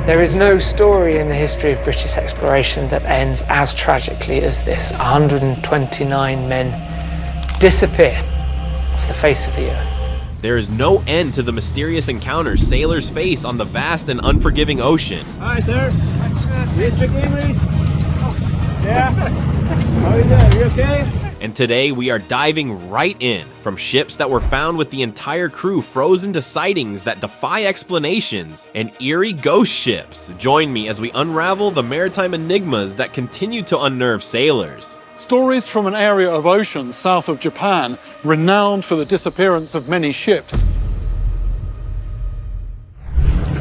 There is no story in the history of British exploration that ends as tragically as this. 129 men disappear off the face of the earth. There is no end to the mysterious encounters sailors face on the vast and unforgiving ocean. Hi, sir. You speak English? Yeah. How are you doing? You okay? And today we are diving right in, from ships that were found with the entire crew frozen to sightings that defy explanations, and eerie ghost ships. Join me as we unravel the maritime enigmas that continue to unnerve sailors. Stories from an area of ocean south of Japan, renowned for the disappearance of many ships.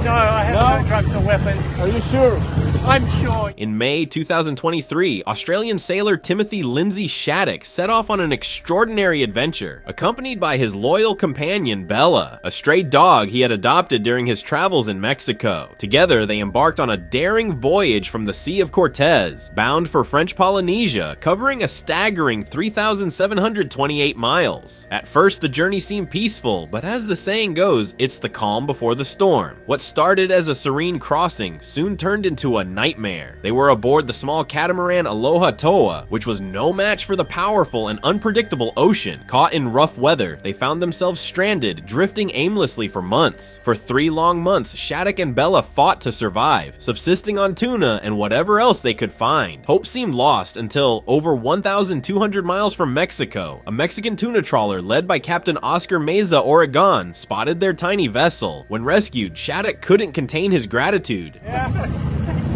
No, I have no drugs or weapons. Are you sure? I'm sure. In May 2023, Australian sailor Timothy Lindsay Shattuck set off on an extraordinary adventure, accompanied by his loyal companion Bella, a stray dog he had adopted during his travels in Mexico. Together, they embarked on a daring voyage from the Sea of Cortez, bound for French Polynesia, covering a staggering 3,728 miles. At first, the journey seemed peaceful, but as the saying goes, it's the calm before the storm. What started as a serene crossing soon turned into a nightmare. They were aboard the small catamaran Aloha Toa, which was no match for the powerful and unpredictable ocean. Caught in rough weather, they found themselves stranded, drifting aimlessly for months. For 3 long months, Shattuck and Bella fought to survive, subsisting on tuna and whatever else they could find. Hope seemed lost until, over 1,200 miles from Mexico, a Mexican tuna trawler led by Captain Oscar Meza Oregon spotted their tiny vessel. When rescued, Shattuck couldn't contain his gratitude. Yeah.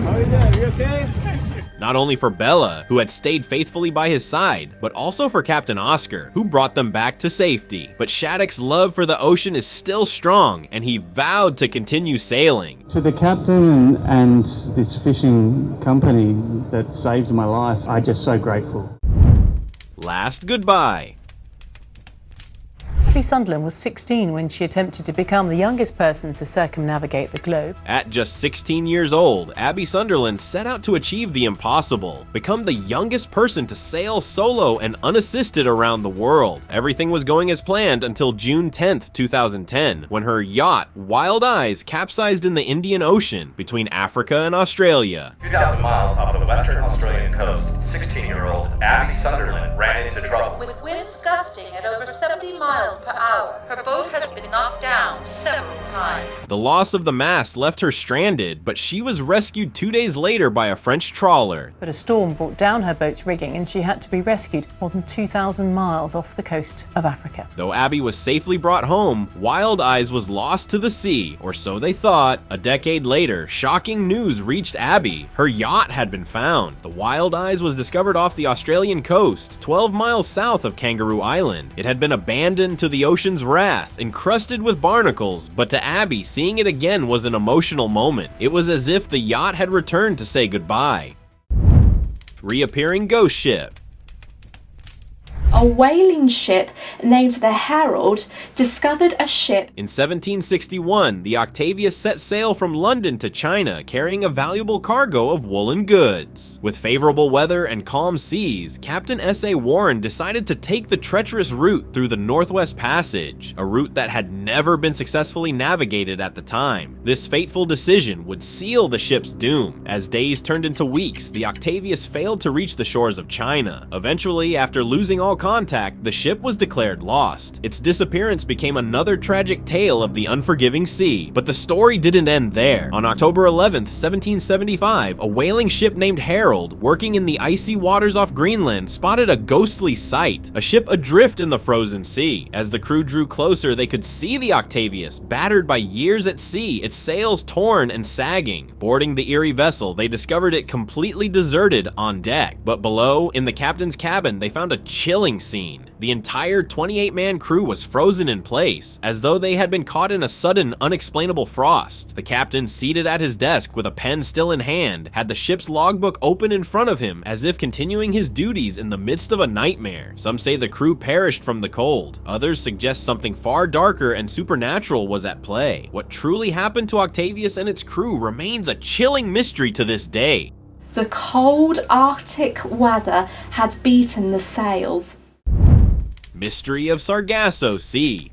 How are you doing? You okay? Not only for Bella, who had stayed faithfully by his side, but also for Captain Oscar, who brought them back to safety. But Shattuck's love for the ocean is still strong, and he vowed to continue sailing. To the captain and this fishing company that saved my life, I'm just so grateful. Last goodbye. Abby Sunderland was 16 when she attempted to become the youngest person to circumnavigate the globe. At just 16 years old, Abby Sunderland set out to achieve the impossible, become the youngest person to sail solo and unassisted around the world. Everything was going as planned until June 10th, 2010, when her yacht, Wild Eyes, capsized in the Indian Ocean between Africa and Australia. 2,000 miles off the western Australian coast, 16-year-old Abby Sunderland ran into trouble. With winds gusting at over 70 miles per hour, her boat has been knocked down several times. The loss of the mast left her stranded, but she was rescued 2 days later by a French trawler. But a storm brought down her boat's rigging and she had to be rescued more than 2,000 miles off the coast of Africa. Though Abby was safely brought home, Wild Eyes was lost to the sea, or so they thought. A decade later, shocking news reached Abby. Her yacht had been found. The Wild Eyes was discovered off the Australian coast, 12 miles south of Kangaroo Island. It had been abandoned to the ocean's wrath, encrusted with barnacles, but to Abby, seeing it again was an emotional moment. It was as if the yacht had returned to say goodbye. Reappearing ghost ship. A whaling ship named the Herald discovered a ship. In 1761, the Octavius set sail from London to China, carrying a valuable cargo of woolen goods. With favorable weather and calm seas, Captain S.A. Warren decided to take the treacherous route through the Northwest Passage, a route that had never been successfully navigated at the time. This fateful decision would seal the ship's doom. As days turned into weeks, the Octavius failed to reach the shores of China. Eventually, after losing all contact, the ship was declared lost. Its disappearance became another tragic tale of the unforgiving sea. But the story didn't end there. On October 11th, 1775, a whaling ship named Herald, working in the icy waters off Greenland, spotted a ghostly sight, a ship adrift in the frozen sea. As the crew drew closer, they could see the Octavius, battered by years at sea, its sails torn and sagging. Boarding the eerie vessel, they discovered it completely deserted on deck. But below, in the captain's cabin, they found a chilling scene. The entire 28-man crew was frozen in place, as though they had been caught in a sudden, unexplainable frost. The captain, seated at his desk with a pen still in hand, had the ship's logbook open in front of him, as if continuing his duties in the midst of a nightmare. Some say the crew perished from the cold. Others suggest something far darker and supernatural was at play. What truly happened to Octavius and its crew remains a chilling mystery to this day. The cold Arctic weather had beaten the sails. Mystery of Sargasso Sea.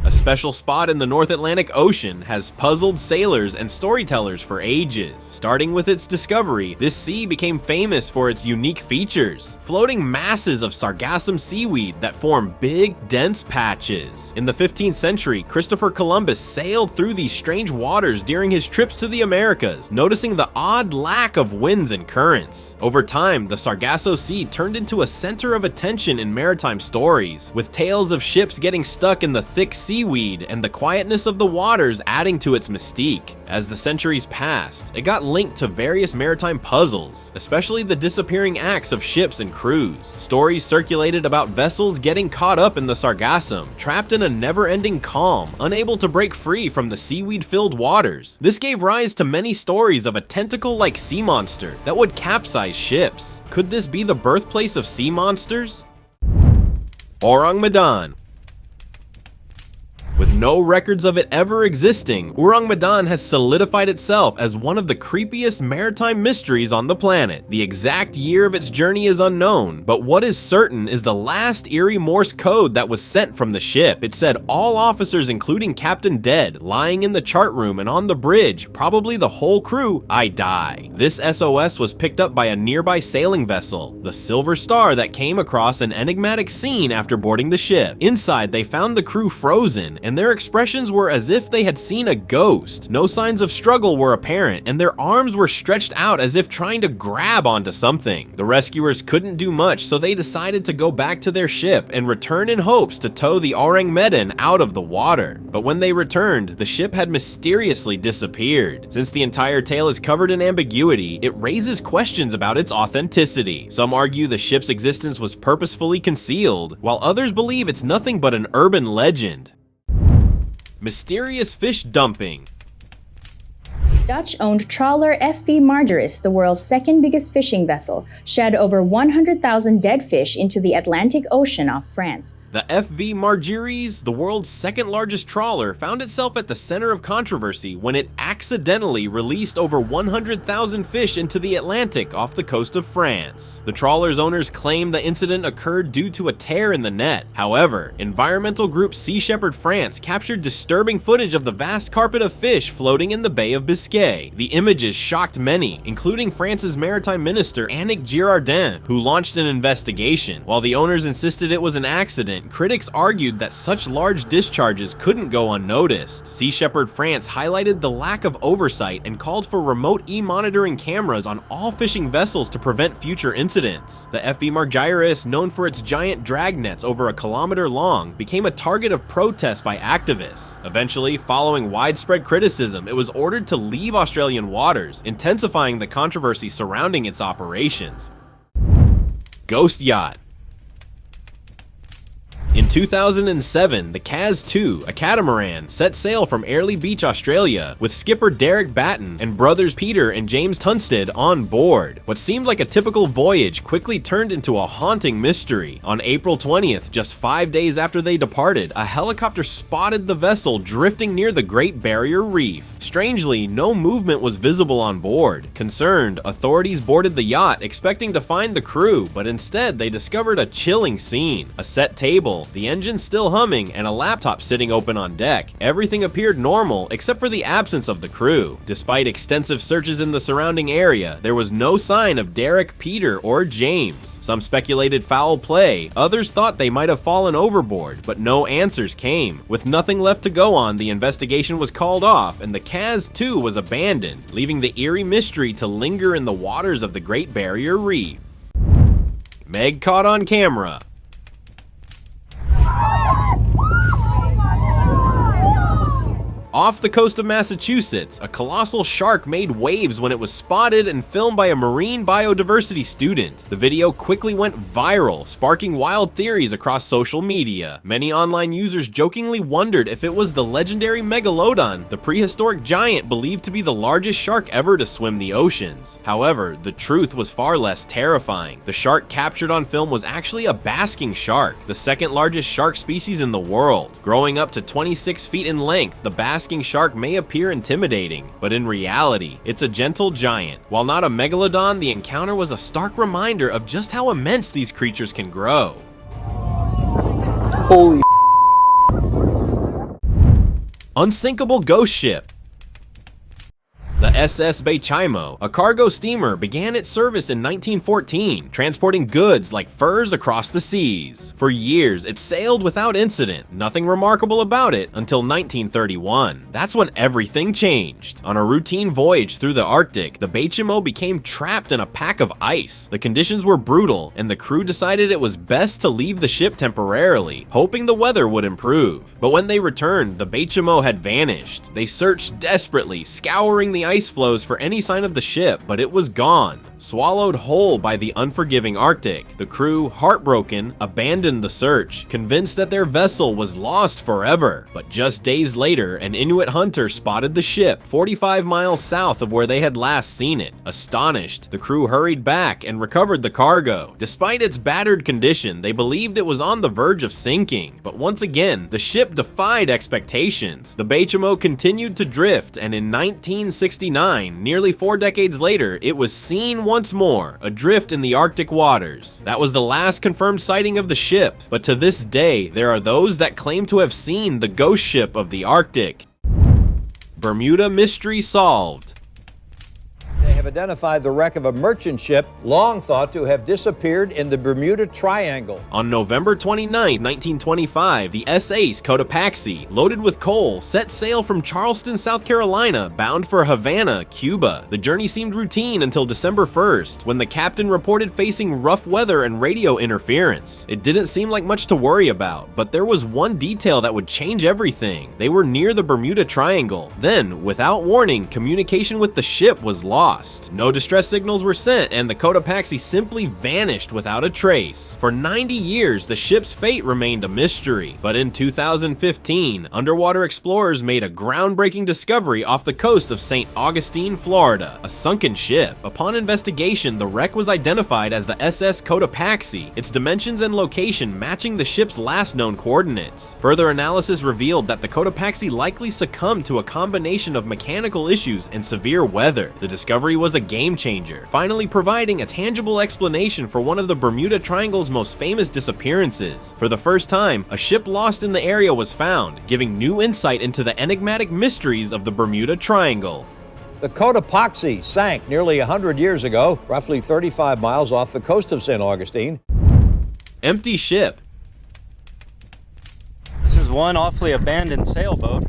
A A special spot in the North Atlantic Ocean has puzzled sailors and storytellers for ages. Starting with its discovery, this sea became famous for its unique features, floating masses of sargassum seaweed that form big, dense patches. In the 15th century, Christopher Columbus sailed through these strange waters during his trips to the Americas, noticing the odd lack of winds and currents. Over time, the Sargasso Sea turned into a center of attention in maritime stories, with tales of ships getting stuck in the thick seaweed and the quietness of the waters adding to its mystique. As the centuries passed, it got linked to various maritime puzzles, especially the disappearing acts of ships and crews. Stories circulated about vessels getting caught up in the sargassum, trapped in a never-ending calm, unable to break free from the seaweed-filled waters. This gave rise to many stories of a tentacle-like sea monster that would capsize ships. Could this be the birthplace of sea monsters? Orang Medan. With no records of it ever existing, Orang Medan has solidified itself as one of the creepiest maritime mysteries on the planet. The exact year of its journey is unknown, but what is certain is the last eerie Morse code that was sent from the ship. It said all officers, including Captain dead, lying in the chart room and on the bridge, probably the whole crew, I die. This SOS was picked up by a nearby sailing vessel, the Silver Star, that came across an enigmatic scene after boarding the ship. Inside, they found the crew frozen, and their expressions were as if they had seen a ghost. No signs of struggle were apparent, and their arms were stretched out as if trying to grab onto something. The rescuers couldn't do much, so they decided to go back to their ship and return in hopes to tow the Orang Medan out of the water. But when they returned, the ship had mysteriously disappeared. Since the entire tale is covered in ambiguity, it raises questions about its authenticity. Some argue the ship's existence was purposefully concealed, while others believe it's nothing but an urban legend. Mysterious fish dumping. Dutch-owned trawler FV Margiris, the world's second biggest fishing vessel, shed over 100,000 dead fish into the Atlantic Ocean off France. The FV Margiris, the world's second largest trawler, found itself at the center of controversy when it accidentally released over 100,000 fish into the Atlantic off the coast of France. The trawler's owners claim the incident occurred due to a tear in the net. However, environmental group Sea Shepherd France captured disturbing footage of the vast carpet of fish floating in the Bay of Biscay. The images shocked many, including France's maritime minister Annick Girardin, who launched an investigation. While the owners insisted it was an accident, critics argued that such large discharges couldn't go unnoticed. Sea Shepherd France highlighted the lack of oversight and called for remote e-monitoring cameras on all fishing vessels to prevent future incidents. The FV Margiris, known for its giant drag nets over a kilometer long, became a target of protest by activists. Eventually, following widespread criticism, it was ordered to leave Australian waters, intensifying the controversy surrounding its operations. Ghost yacht. In 2007, the Kaz 2, a catamaran, set sail from Airlie Beach, Australia, with skipper Derek Batten and brothers Peter and James Tunstead on board. What seemed like a typical voyage quickly turned into a haunting mystery. On April 20th, just 5 days after they departed, a helicopter spotted the vessel drifting near the Great Barrier Reef. Strangely, no movement was visible on board. Concerned, authorities boarded the yacht expecting to find the crew, but instead they discovered a chilling scene. A set table, the engine still humming, and a laptop sitting open on deck. Everything appeared normal except for the absence of the crew. Despite extensive searches in the surrounding area, there was no sign of Derek, Peter, or James. Some speculated foul play, others thought they might have fallen overboard, but no answers came. With nothing left to go on, the investigation was called off and the Kaz 2 was abandoned, leaving the eerie mystery to linger in the waters of the Great Barrier Reef. Meg caught on camera. Off the coast of Massachusetts, a colossal shark made waves when it was spotted and filmed by a marine biodiversity student. The video quickly went viral, sparking wild theories across social media. Many online users jokingly wondered if it was the legendary Megalodon, the prehistoric giant believed to be the largest shark ever to swim the oceans. However, the truth was far less terrifying. The shark captured on film was actually a basking shark, the second largest shark species in the world. Growing up to 26 feet in length, the basking shark may appear intimidating, but in reality, it's a gentle giant. While not a megalodon, the encounter was a stark reminder of just how immense these creatures can grow. Holy Unsinkable ghost ship. The SS Beichaimo, a cargo steamer, began its service in 1914, transporting goods like furs across the seas. For years, it sailed without incident, nothing remarkable about it, until 1931. That's when everything changed. On a routine voyage through the Arctic, the Beichaimo became trapped in a pack of ice. The conditions were brutal, and the crew decided it was best to leave the ship temporarily, hoping the weather would improve. But when they returned, the Beichaimo had vanished. They searched desperately, scouring the ice floes for any sign of the ship, but it was gone. Swallowed whole by the unforgiving Arctic, the crew, heartbroken, abandoned the search, convinced that their vessel was lost forever. But just days later, an Inuit hunter spotted the ship 45 miles south of where they had last seen it. Astonished, the crew hurried back and recovered the cargo. Despite its battered condition, they believed it was on the verge of sinking. But once again, the ship defied expectations. The Beichaimo continued to drift, and in 1969, nearly 4 decades later, it was seen once more, adrift in the Arctic waters. That was the last confirmed sighting of the ship, but to this day, there are those that claim to have seen the ghost ship of the Arctic. Bermuda mystery solved. They have identified the wreck of a merchant ship long thought to have disappeared in the Bermuda Triangle. On November 29, 1925, the S.A.'s Cotopaxi, loaded with coal, set sail from Charleston, South Carolina, bound for Havana, Cuba. The journey seemed routine until December 1st, when the captain reported facing rough weather and radio interference. It didn't seem like much to worry about, but there was one detail that would change everything. They were near the Bermuda Triangle. Then, without warning, communication with the ship was lost. No distress signals were sent, and the Cotopaxi simply vanished without a trace. For 90 years, the ship's fate remained a mystery. But in 2015, underwater explorers made a groundbreaking discovery off the coast of St. Augustine, Florida, a sunken ship. Upon investigation, the wreck was identified as the SS Cotopaxi, its dimensions and location matching the ship's last known coordinates. Further analysis revealed that the Cotopaxi likely succumbed to a combination of mechanical issues and severe weather. The discovery was a game changer, finally providing a tangible explanation for one of the Bermuda Triangle's most famous disappearances. For the first time, a ship lost in the area was found, giving new insight into the enigmatic mysteries of the Bermuda Triangle. The Cotopaxi sank nearly 100 years ago, roughly 35 miles off the coast of St. Augustine. Empty ship. This is one awfully abandoned sailboat,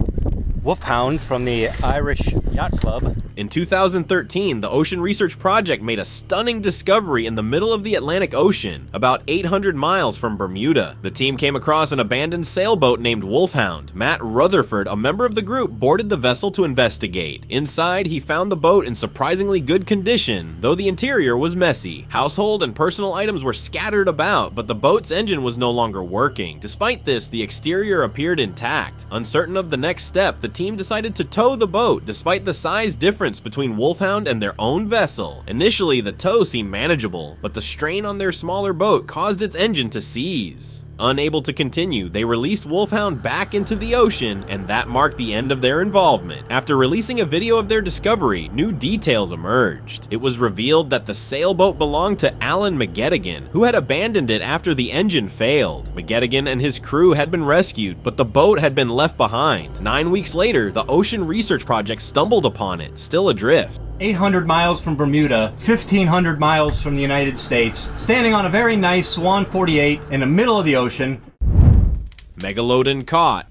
Wolfhound from the Irish Yacht Club. In 2013, the Ocean Research Project made a stunning discovery in the middle of the Atlantic Ocean, about 800 miles from Bermuda. The team came across an abandoned sailboat named Wolfhound. Matt Rutherford, a member of the group, boarded the vessel to investigate. Inside, he found the boat in surprisingly good condition, though the interior was messy. Household and personal items were scattered about, but the boat's engine was no longer working. Despite this, the exterior appeared intact. Uncertain of the next step, the team decided to tow the boat, despite the size difference between Wolfhound and their own vessel. Initially, the tow seemed manageable, but the strain on their smaller boat caused its engine to seize. Unable to continue, they released Wolfhound back into the ocean, and that marked the end of their involvement. After releasing a video of their discovery, new details emerged. It was revealed that the sailboat belonged to Alan McGettigan, who had abandoned it after the engine failed. McGettigan and his crew had been rescued, but the boat had been left behind. 9 weeks later, the Ocean Research Project stumbled upon it, still adrift. 800 miles from Bermuda, 1,500 miles from the United States, standing on a very nice Swan 48 in the middle of the ocean. Megalodon caught.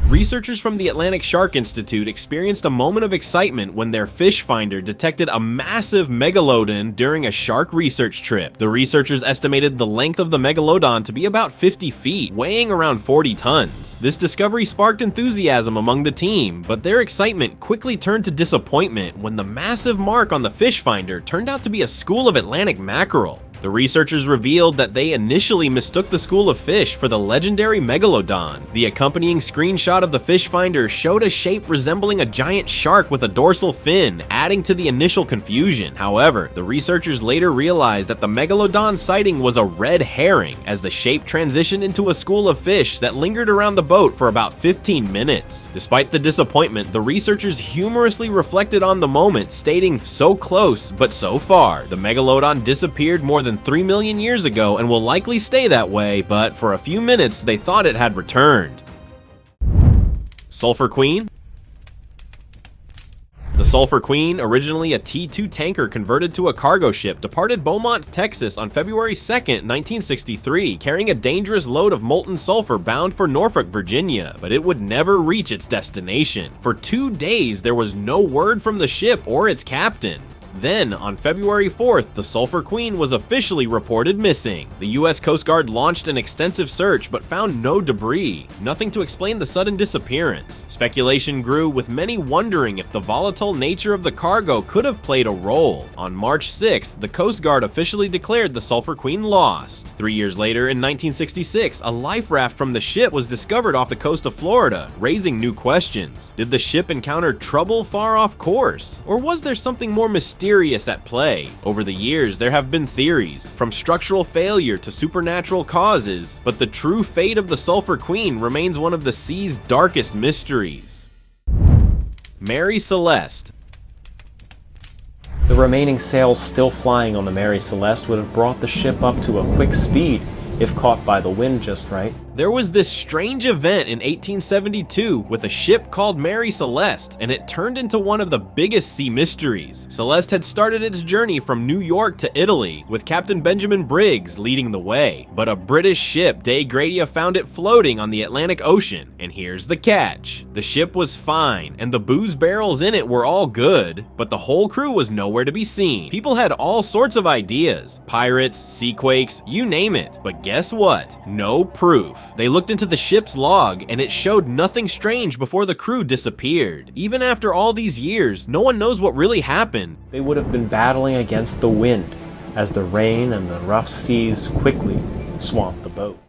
Researchers from the Atlantic Shark Institute experienced a moment of excitement when their fish finder detected a massive megalodon during a shark research trip. The researchers estimated the length of the megalodon to be about 50 feet, weighing around 40 tons. This discovery sparked enthusiasm among the team, but their excitement quickly turned to disappointment when the massive mark on the fish finder turned out to be a school of Atlantic mackerel. The researchers revealed that they initially mistook the school of fish for the legendary megalodon. The accompanying screenshot of the fish finder showed a shape resembling a giant shark with a dorsal fin, adding to the initial confusion. However, the researchers later realized that the megalodon sighting was a red herring, as the shape transitioned into a school of fish that lingered around the boat for about 15 minutes. Despite the disappointment, the researchers humorously reflected on the moment, stating, "So close, but so far. The megalodon disappeared more than 3 million years ago and will likely stay that way, but for a few minutes they thought it had returned." Sulphur Queen? The Sulphur Queen, originally a T-2 tanker converted to a cargo ship, departed Beaumont, Texas on February 2nd, 1963, carrying a dangerous load of molten sulfur bound for Norfolk, Virginia, but it would never reach its destination. For 2 days, there was no word from the ship or its captain. Then, on February 4th, the Sulphur Queen was officially reported missing. The U.S. Coast Guard launched an extensive search but found no debris, nothing to explain the sudden disappearance. Speculation grew, with many wondering if the volatile nature of the cargo could have played a role. On March 6th, the Coast Guard officially declared the Sulphur Queen lost. 3 years later, in 1966, a life raft from the ship was discovered off the coast of Florida, raising new questions. Did the ship encounter trouble far off course? Or was there something more mysterious at play? Over the years, there have been theories, from structural failure to supernatural causes, but the true fate of the Sulphur Queen remains one of the sea's darkest mysteries. Mary Celeste. The remaining sails still flying on the Mary Celeste would have brought the ship up to a quick speed, if caught by the wind just right. There was this strange event in 1872 with a ship called Mary Celeste, and it turned into one of the biggest sea mysteries. Celeste had started its journey from New York to Italy, with Captain Benjamin Briggs leading the way. But a British ship, De Gradia, found it floating on the Atlantic Ocean, and here's the catch. The ship was fine, and the booze barrels in it were all good, but the whole crew was nowhere to be seen. People had all sorts of ideas, pirates, seaquakes, you name it. But guess what? No proof. They looked into the ship's log, and it showed nothing strange before the crew disappeared. Even after all these years, no one knows what really happened. They would have been battling against the wind, as the rain and the rough seas quickly swamped the boat.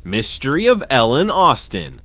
Mystery of Ellen Austin.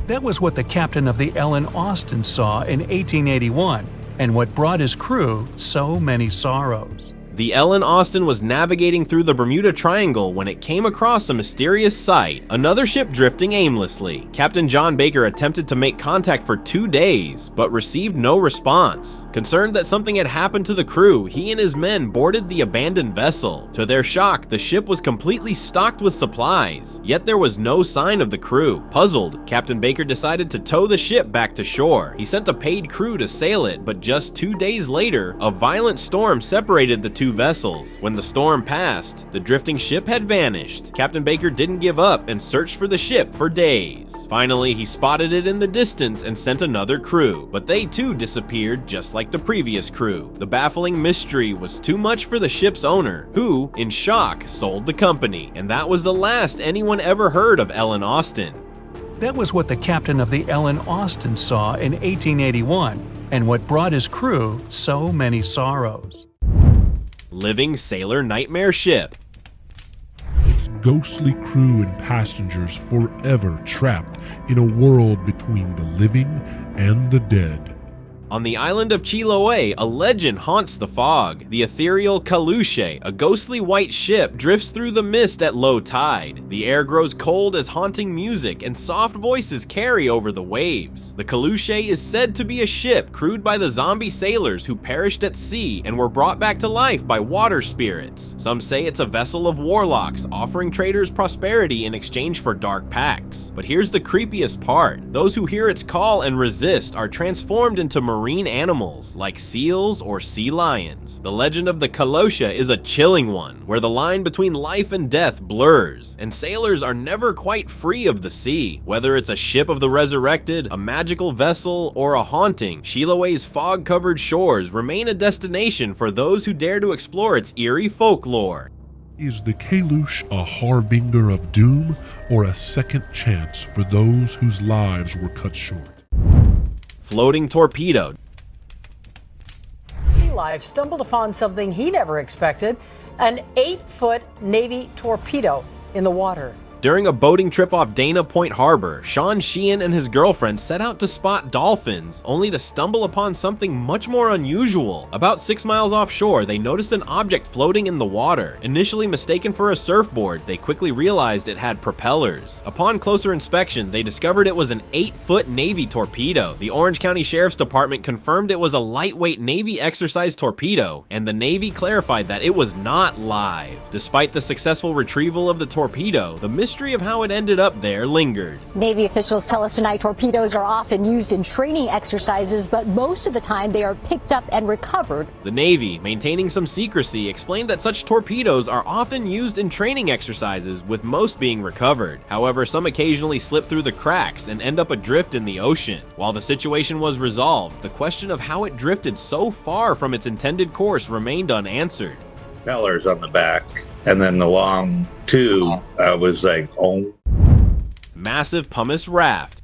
That was what the captain of the Ellen Austin saw in 1881, and what brought his crew so many sorrows. The Ellen Austin was navigating through the Bermuda Triangle when it came across a mysterious sight, another ship drifting aimlessly. Captain John Baker attempted to make contact for 2 days, but received no response. Concerned that something had happened to the crew, he and his men boarded the abandoned vessel. To their shock, the ship was completely stocked with supplies, yet there was no sign of the crew. Puzzled, Captain Baker decided to tow the ship back to shore. He sent a paid crew to sail it, but just 2 days later, a violent storm separated the two vessels. When the storm passed, the drifting ship had vanished. Captain Baker didn't give up and searched for the ship for days. Finally, he spotted it in the distance and sent another crew, but they too disappeared just like the previous crew. The baffling mystery was too much for the ship's owner, who, in shock, sold the company, and that was the last anyone ever heard of Ellen Austin. That was what the captain of the Ellen Austin saw in 1881, and what brought his crew so many sorrows. Living sailor nightmare ship. Its ghostly crew and passengers forever trapped in a world between the living and the dead. On the island of Chiloé, a legend haunts the fog. The ethereal Kalushe, a ghostly white ship, drifts through the mist at low tide. The air grows cold as haunting music and soft voices carry over the waves. The Kalushe is said to be a ship crewed by the zombie sailors who perished at sea and were brought back to life by water spirits. Some say it's a vessel of warlocks, offering traders prosperity in exchange for dark pacts. But here's the creepiest part. Those who hear its call and resist are transformed into marine animals like seals or sea lions. The legend of the Kalosha is a chilling one, where the line between life and death blurs, and sailors are never quite free of the sea. Whether it's a ship of the resurrected, a magical vessel, or a haunting, Chiloé's fog-covered shores remain a destination for those who dare to explore its eerie folklore. Is the Kalush a harbinger of doom or a second chance for those whose lives were cut short? Floating torpedo. Sea Life stumbled upon something he never expected, an 8-foot Navy torpedo in the water. During a boating trip off Dana Point Harbor, Sean Sheehan and his girlfriend set out to spot dolphins, only to stumble upon something much more unusual. About 6 miles offshore, they noticed an object floating in the water. Initially mistaken for a surfboard, they quickly realized it had propellers. Upon closer inspection, they discovered it was an 8-foot Navy torpedo. The Orange County Sheriff's Department confirmed it was a lightweight Navy exercise torpedo, and the Navy clarified that it was not live. Despite the successful retrieval of the torpedo, the mystery mystery of how it ended up there lingered. Navy officials tell us tonight torpedoes are often used in training exercises, but most of the time they are picked up and recovered. The Navy, maintaining some secrecy, explained that such torpedoes are often used in training exercises, with most being recovered. However, some occasionally slip through the cracks and end up adrift in the ocean. While the situation was resolved, the question of how it drifted so far from its intended course remained unanswered. Propellers on the back, and then the long tube was like, oh. Massive pumice raft.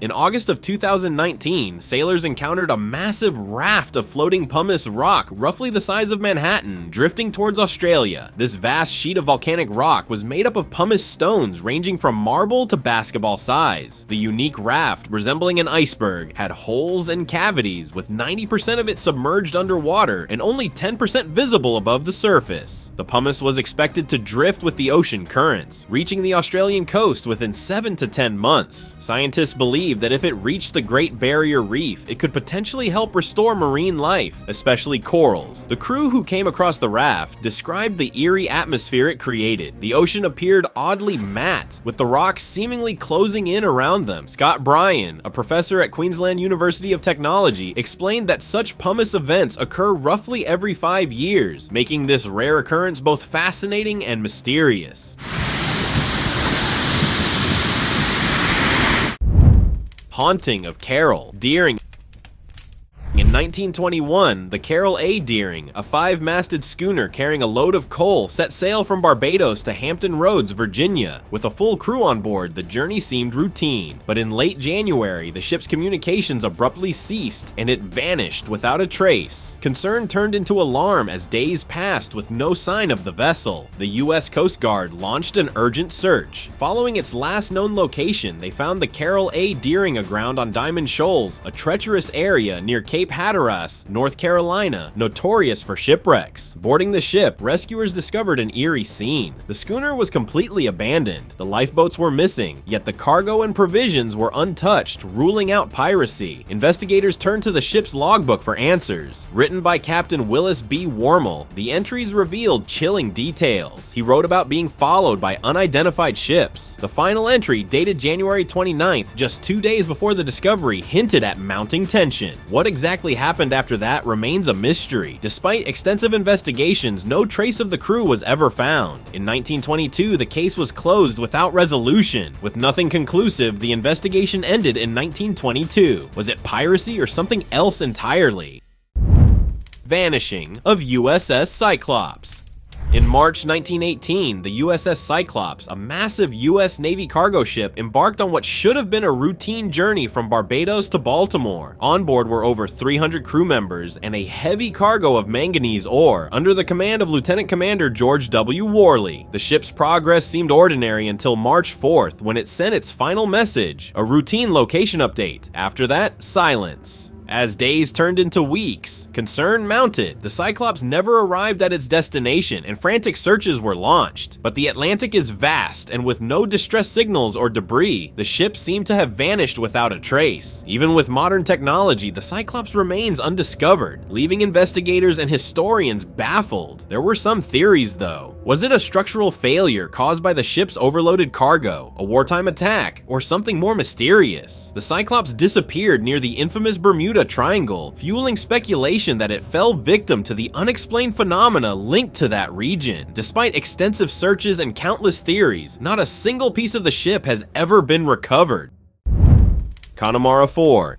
In August of 2019, sailors encountered a massive raft of floating pumice rock, roughly the size of Manhattan, drifting towards Australia. This vast sheet of volcanic rock was made up of pumice stones ranging from marble to basketball size. The unique raft, resembling an iceberg, had holes and cavities, with 90% of it submerged underwater and only 10% visible above the surface. The pumice was expected to drift with the ocean currents, reaching the Australian coast within 7 to 10 months. Scientists believe that if it reached the Great Barrier Reef, it could potentially help restore marine life, especially corals. The crew who came across the raft described the eerie atmosphere it created. The ocean appeared oddly matte, with the rocks seemingly closing in around them. Scott Bryan, a professor at Queensland University of Technology, explained that such pumice events occur roughly every 5 years, making this rare occurrence both fascinating and mysterious. Haunting of Carroll, Deering. In 1921, the Carroll A. Deering, a 5-masted schooner carrying a load of coal, set sail from Barbados to Hampton Roads, Virginia. With a full crew on board, the journey seemed routine. But in late January, the ship's communications abruptly ceased, and it vanished without a trace. Concern turned into alarm as days passed with no sign of the vessel. The U.S. Coast Guard launched an urgent search. Following its last known location, they found the Carroll A. Deering aground on Diamond Shoals, a treacherous area near Cape Hatteras, North Carolina, notorious for shipwrecks. Boarding the ship, rescuers discovered an eerie scene. The schooner was completely abandoned. The lifeboats were missing, yet the cargo and provisions were untouched, ruling out piracy. Investigators turned to the ship's logbook for answers. Written by Captain Willis B. Wormel, the entries revealed chilling details. He wrote about being followed by unidentified ships. The final entry, dated January 29th, just 2 days before the discovery, hinted at mounting tension. What exactly happened after that remains a mystery. Despite extensive investigations, no trace of the crew was ever found. In 1922, the case was closed without resolution. With nothing conclusive, the investigation ended in 1922. Was it piracy or something else entirely? Vanishing of USS Cyclops. In March 1918, the USS Cyclops, a massive US Navy cargo ship, embarked on what should have been a routine journey from Barbados to Baltimore. On board were over 300 crew members and a heavy cargo of manganese ore, under the command of Lieutenant Commander George W. Worley. The ship's progress seemed ordinary until March 4th, when it sent its final message, a routine location update. After that, silence. As days turned into weeks, concern mounted. The Cyclops never arrived at its destination and frantic searches were launched. But the Atlantic is vast, and with no distress signals or debris, the ship seemed to have vanished without a trace. Even with modern technology, the Cyclops remains undiscovered, leaving investigators and historians baffled. There were some theories though. Was it a structural failure caused by the ship's overloaded cargo, a wartime attack, or something more mysterious? The Cyclops disappeared near the infamous Bermuda Triangle, fueling speculation that it fell victim to the unexplained phenomena linked to that region. Despite extensive searches and countless theories, not a single piece of the ship has ever been recovered. Connemara 4.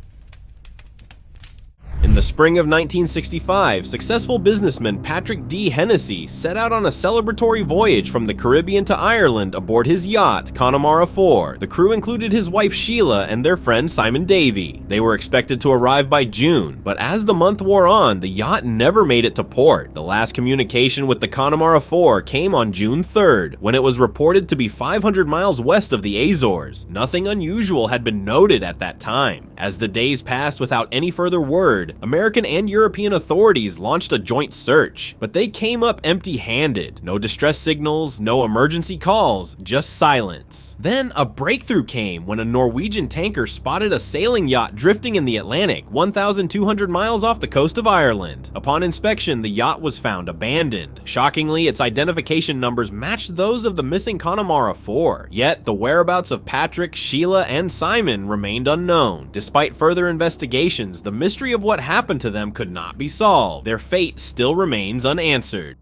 In the spring of 1965, successful businessman Patrick D. Hennessy set out on a celebratory voyage from the Caribbean to Ireland aboard his yacht, Connemara 4. The crew included his wife Sheila and their friend Simon Davy. They were expected to arrive by June, but as the month wore on, the yacht never made it to port. The last communication with the Connemara 4 came on June 3rd, when it was reported to be 500 miles west of the Azores. Nothing unusual had been noted at that time. As the days passed without any further word, aboard. American and European authorities launched a joint search, but they came up empty-handed. No distress signals, no emergency calls, just silence. Then a breakthrough came when a Norwegian tanker spotted a sailing yacht drifting in the Atlantic 1,200 miles off the coast of Ireland. Upon inspection, the yacht was found abandoned. Shockingly, its identification numbers matched those of the missing Connemara 4, yet the whereabouts of Patrick, Sheila, and Simon remained unknown. Despite further investigations, the mystery of what happened to them could not be solved. Their fate still remains unanswered.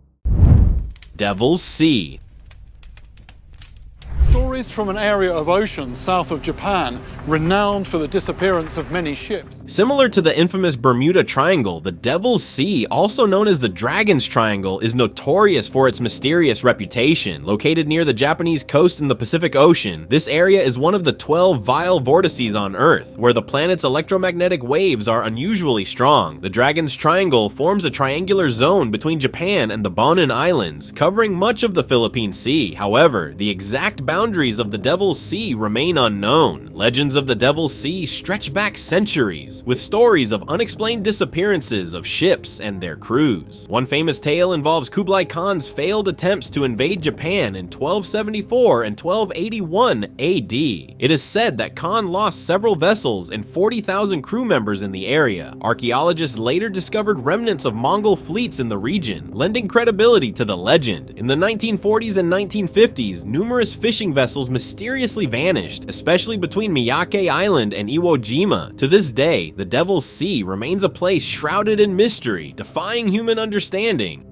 Devil's Sea. Stories from an area of ocean south of Japan, renowned for the disappearance of many ships. Similar to the infamous Bermuda Triangle, the Devil's Sea, also known as the Dragon's Triangle, is notorious for its mysterious reputation. Located near the Japanese coast in the Pacific Ocean, this area is one of the 12 vile vortices on Earth, where the planet's electromagnetic waves are unusually strong. The Dragon's Triangle forms a triangular zone between Japan and the Bonin Islands, covering much of the Philippine Sea. However, the exact boundaries of the Devil's Sea remain unknown. Legends of the Devil's Sea stretch back centuries, with stories of unexplained disappearances of ships and their crews. One famous tale involves Kublai Khan's failed attempts to invade Japan in 1274 and 1281 AD. It is said that Khan lost several vessels and 40,000 crew members in the area. Archaeologists later discovered remnants of Mongol fleets in the region, lending credibility to the legend. In the 1940s and 1950s, numerous fishing vessels mysteriously vanished, especially between Miyake Island and Iwo Jima. To this day, the Devil's Sea remains a place shrouded in mystery, defying human understanding.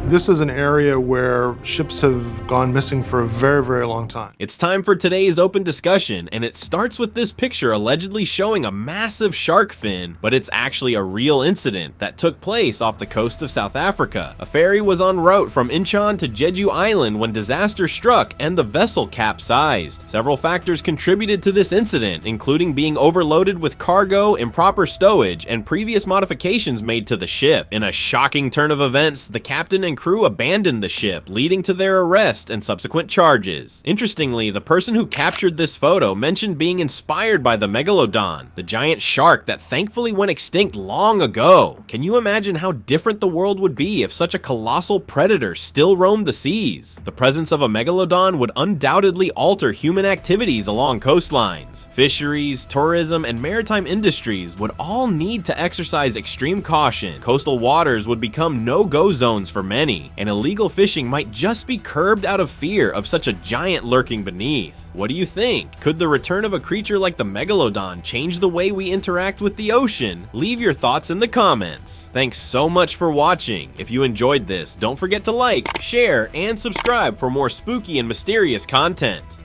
This is an area where ships have gone missing for a very, very long time. It's time for today's open discussion, and it starts with this picture allegedly showing a massive shark fin, but it's actually a real incident that took place off the coast of South Africa. A ferry was en route from Incheon to Jeju Island when disaster struck and the vessel capsized. Several factors contributed to this incident, including being overloaded with cargo, improper stowage, and previous modifications made to the ship. In a shocking turn of events, the captain and crew abandoned the ship, leading to their arrest and subsequent charges. Interestingly, the person who captured this photo mentioned being inspired by the Megalodon, the giant shark that thankfully went extinct long ago. Can you imagine how different the world would be if such a colossal predator still roamed the seas? The presence of a Megalodon would undoubtedly alter human activities along coastlines. Fisheries, tourism, and maritime industries would all need to exercise extreme caution. Coastal waters would become no-go zones for many, and illegal fishing might just be curbed out of fear of such a giant lurking beneath. What do you think? Could the return of a creature like the Megalodon change the way we interact with the ocean? Leave your thoughts in the comments. Thanks so much for watching. If you enjoyed this, don't forget to like, share, and subscribe for more spooky and mysterious content.